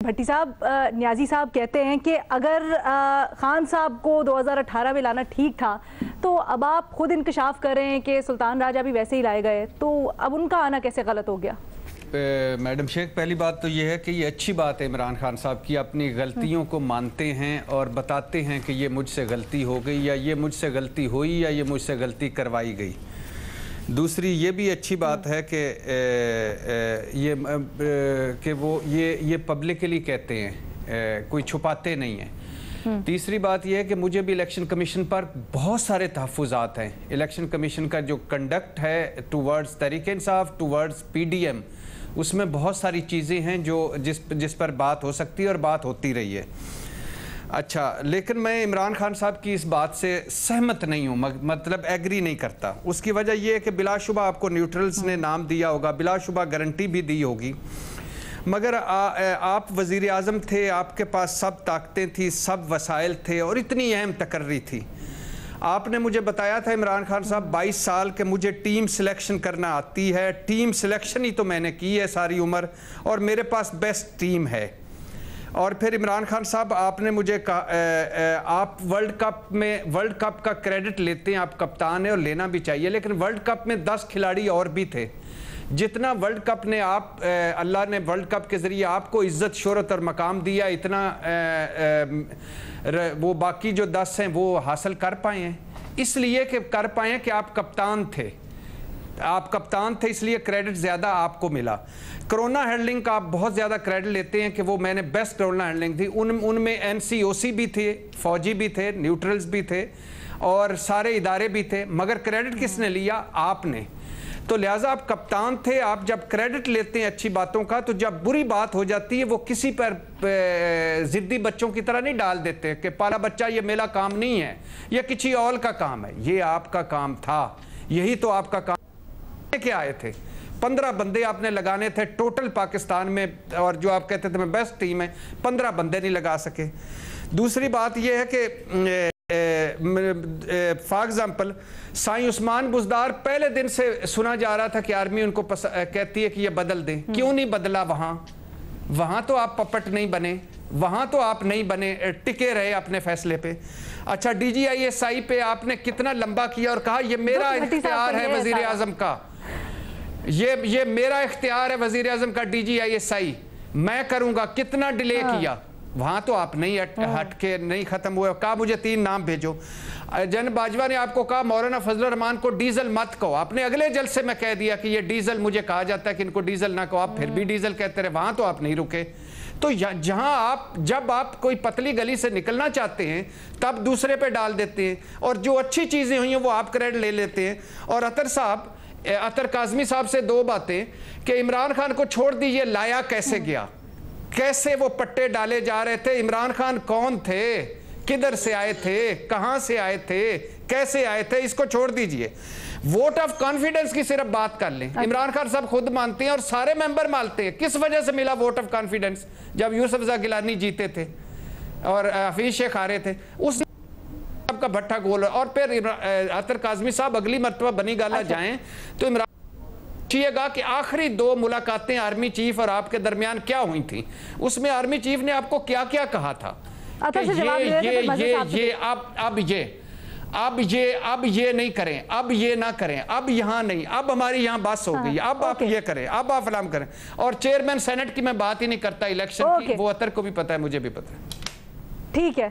بھٹی صاحب، نیازی صاحب کہتے ہیں کہ اگر خان صاحب کو 2018 میں لانا ٹھیک تھا تو اب آپ خود انکشاف کر رہے ہیں کہ سلطان راجہ بھی ویسے ہی لائے گئے، تو اب ان کا آنا کیسے غلط ہو گیا؟ میڈم شیخ، پہلی بات تو یہ ہے کہ یہ اچھی بات ہے عمران خان صاحب کی، اپنی غلطیوں کو مانتے ہیں اور بتاتے ہیں کہ یہ مجھ سے غلطی ہو گئی، یا یہ مجھ سے غلطی ہوئی، یا یہ مجھ سے غلطی کروائی گئی۔ دوسری یہ بھی اچھی بات ہے کہ وہ یہ پبلکلی کہتے ہیں، کوئی چھپاتے نہیں ہیں۔ تیسری بات یہ ہے کہ مجھے بھی الیکشن کمیشن پر بہت سارے تحفظات ہیں۔ الیکشن کمیشن کا جو کنڈکٹ ہے towards Tehreek Insaf, towards P D M, اس میں بہت ساری چیزیں ہیں جس پر بات ہو سکتی ہے اور بات ہوتی رہی ہے۔ اچھا، لیکن میں عمران خان صاحب کی اس بات سے سہمت نہیں ہوں، مطلب ایگری نہیں کرتا۔ اس کی وجہ یہ ہے کہ بلا شبہ آپ کو نیوٹرلز نے نام دیا ہوگا، بلا شبہ گارنٹی بھی دی ہوگی، مگر آپ وزیر اعظم تھے، آپ کے پاس سب طاقتیں تھیں، سب وسائل تھے اور اتنی اہم تقرری تھی۔ آپ نے مجھے بتایا تھا عمران خان صاحب 22 سال کہ مجھے ٹیم سلیکشن کرنا آتی ہے، ٹیم سلیکشن ہی تو میں نے کی ہے ساری عمر، اور میرے پاس بیسٹ ٹیم ہے۔ اور پھر عمران خان صاحب، آپ نے مجھے کہا آپ ورلڈ کپ کا کریڈٹ لیتے ہیں، آپ کپتان ہیں اور لینا بھی چاہیے، لیکن ورلڈ کپ میں 10 کھلاڑی اور بھی تھے۔ جتنا ورلڈ کپ نے اللہ نے ورلڈ کپ کے ذریعے آپ کو عزت، شہرت اور مقام دیا، اتنا وہ باقی جو 10 ہیں وہ حاصل کر پائے ہیں، اس لیے کہ کر پائے ہیں کہ آپ کپتان تھے، اس لیے کریڈٹ زیادہ آپ کو ملا۔ کرونا ہینڈلنگ کا آپ بہت زیادہ کریڈٹ لیتے ہیں کہ وہ میں نے بیسٹ کرونا ہینڈلنگ تھی، ان میں این سی او سی بھی تھے، فوجی بھی تھے، نیوٹرلز بھی تھے اور سارے ادارے بھی تھے، مگر کریڈٹ کس نے لیا؟ آپ نے۔ تو لہٰذا آپ کپتان تھے، آپ جب کریڈٹ لیتے ہیں اچھی باتوں کا، تو جب بری بات ہو جاتی ہے وہ کسی پر ضدی بچوں کی طرح نہیں ڈال دیتے کہ پالا بچہ یہ میرا کام نہیں ہے، یہ کسی اور کا کام ہے۔ یہ آپ کا کام تھا، یہی تو آپ کا کام کے آئے تھے۔ 15 بندے آپ نے لگانے تھے ٹوٹل پاکستان میں، اور جو آپ کہتے تھے میں بیسٹ ٹیم ہے، 15 بندے نہیں لگا سکے۔ دوسری بات یہ ہے کہ فار ایگزامپل سائیں عثمان بزدار پہلے دن سے سنا جا رہا تھا کہ آرمی ان کو کہتی ہے کہ یہ بدل دیں، کیوں نہیں بدلا؟ وہاں تو آپ پپٹ نہیں بنے، وہاں تو آپ نہیں بنے، ٹکے رہے اپنے فیصلے پہ۔ اچھا، D G I S I پہ آپ نے کتنا لمبا کیا اور کہا یہ میرا اختیار ہے وزیر اعظم کا، یہ میرا اختیار ہے وزیر اعظم کا، D G I S I میں کروں گا، کتنا ڈیلے کیا؟ وہاں تو آپ نہیں ہٹ کے نہیں ختم ہوئے، کہا مجھے 3 نام بھیجو۔ جن باجوہ نے آپ کو کہا مولانا فضل الرحمان کو ڈیزل مت کہو، آپ نے اگلے جلسے میں کہہ دیا کہ یہ ڈیزل، مجھے کہا جاتا ہے کہ ان کو ڈیزل نہ کہو، آپ پھر بھی ڈیزل کہتے رہے، وہاں تو آپ نہیں رکے۔ تو جب آپ کوئی پتلی گلی سے نکلنا چاہتے ہیں تب دوسرے پہ ڈال دیتے ہیں، اور جو اچھی چیزیں ہوئی ہیں وہ آپ کریڈٹ لے لیتے ہیں۔ اور عطر کاظمی صاحب سے 2 باتیں کہ عمران خان کو چھوڑ دیجئے، لایا کیسے گیا، کیسے وہ پٹے ڈالے جا رہے تھے، عمران خان کون تھے، کدھر سے آئے تھے، کہاں سے آئے تھے، کیسے آئے تھے، اس کو چھوڑ دیجئے۔ ووٹ آف کانفیڈنس کی صرف بات کر لیں، عمران خان صاحب خود مانتے ہیں اور سارے ممبر مانتے ہیں۔ کس وجہ سے ملا ووٹ آف کانفیڈنس؟ جب یوسف زاں گیلانی جیتے تھے اور حفیظ شیخ ہارے تھے، اس کا بھٹا گول۔ اور پھر عطر کاظمی صاحب اگلی مرتبہ بنی گالہ جائیں تو عمران چاہیے گا کہ آخری 2 ملاقاتیں آرمی چیف اور آپ کے درمیان کیا ہوئی تھیں، اس میں آرمی چیف نے آپ کو کیا کیا کہا تھا کہ اب یہ نہیں کریں، اب یہ نہ کریں، اب یہاں نہیں، اب ہماری یہاں بس ہو گئی، اب آپ یہ کریں، اب آپ فلام کریں۔ اور چیئرمین سینٹ کی میں بات ہی نہیں کرتا الیکشن کی، وہ عطر کو بھی پتا ہے، مجھے بھی پتا ہے۔ ٹھیک ہے۔